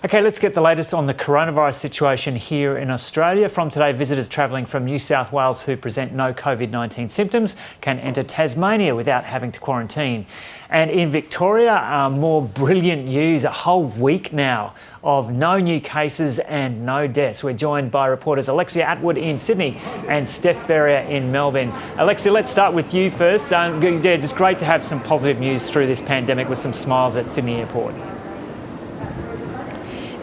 Okay, let's get the latest on the coronavirus situation here in Australia. From today, visitors travelling from New South Wales who present no COVID-19 symptoms can enter Tasmania without having to quarantine. And in Victoria, more brilliant news, a whole week now of no new cases and no deaths. We're joined by reporters Alexia Atwood in Sydney and Steph Ferrier in Melbourne. Alexia, let's start with you first. Just great to have some positive news through this pandemic with some smiles at Sydney Airport.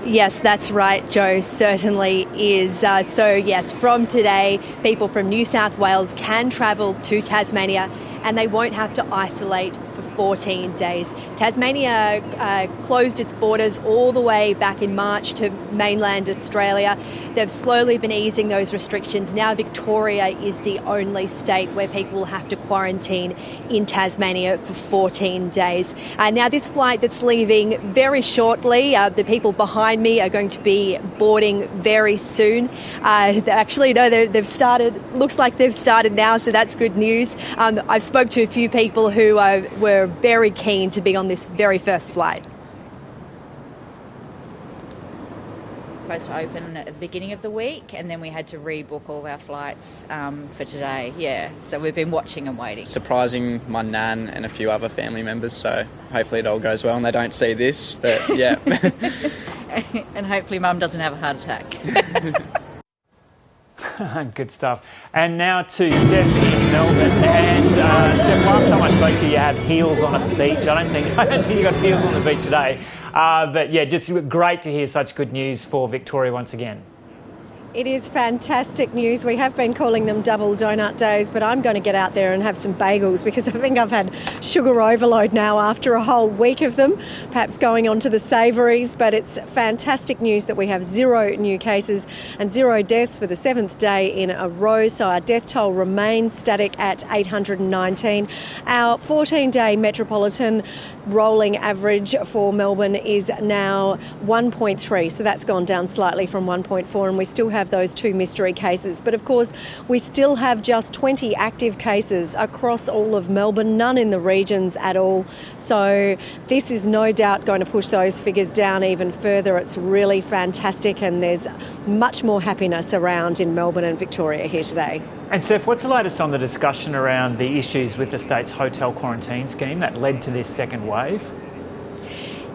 Yes, that's right, Joe, certainly is. So yes, from today, people from New South Wales can travel to Tasmania and they won't have to isolate for 14 days. Tasmania closed its borders all the way back in March to mainland Australia. They've slowly been easing those restrictions. Now Victoria is the only state where people will have to quarantine in Tasmania for 14 days. Now this flight that's leaving very shortly, the people behind me are going to be boarding very soon. Actually, no, they've started. Looks like they've started now, so that's good news. I've spoke to a few people who were very keen to be on this very first flight. Supposed to open at the beginning of the week, and then we had to rebook all of our flights for today. Yeah, so we've been watching and waiting. Surprising my nan and a few other family members, so hopefully it all goes well and they don't see this, but yeah. And hopefully Mum doesn't have a heart attack. Good stuff. And now to Steph in Melbourne. And Steph, last time I spoke to you, you had heels on at the beach. I don't think you got heels on the beach today. But yeah, just great to hear such good news for Victoria once again. It is fantastic news. We have been calling them double donut days, but I'm going to get out there and have some bagels because I think I've had sugar overload now after a whole week of them, perhaps going on to the savouries. But it's fantastic news that we have 0 new cases and 0 deaths for the 7th day in a row. So our death toll remains static at 819. Our 14-day metropolitan rolling average for Melbourne is now 1.3. So that's gone down slightly from 1.4, and we still have those 2 mystery cases. But of course, we still have just 20 active cases across all of Melbourne, none in the regions at all. So this is no doubt going to push those figures down even further. It's really fantastic, and there's much more happiness around in Melbourne and Victoria here today. And Steph, what's the latest on the discussion around the issues with the state's hotel quarantine scheme that led to this second wave?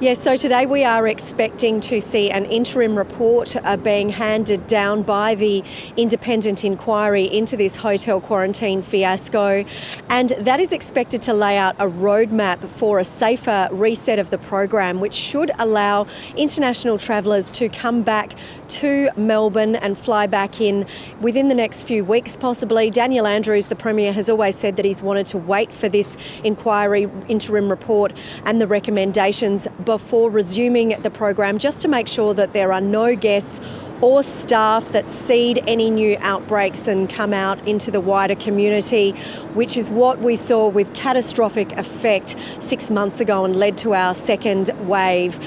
Yes, so today we are expecting to see an interim report being handed down by the independent inquiry into this hotel quarantine fiasco, and that is expected to lay out a roadmap for a safer reset of the program, which should allow international travellers to come back to Melbourne and fly back in within the next few weeks possibly. Daniel Andrews, the Premier, has always said that he's wanted to wait for this inquiry interim report and the recommendations before resuming the program, just to make sure that there are no guests or staff that seed any new outbreaks and come out into the wider community, which is what we saw with catastrophic effect 6 months ago and led to our second wave.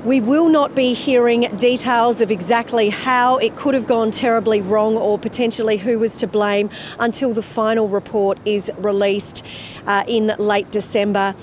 We will not be hearing details of exactly how it could have gone terribly wrong or potentially who was to blame until the final report is released in late December.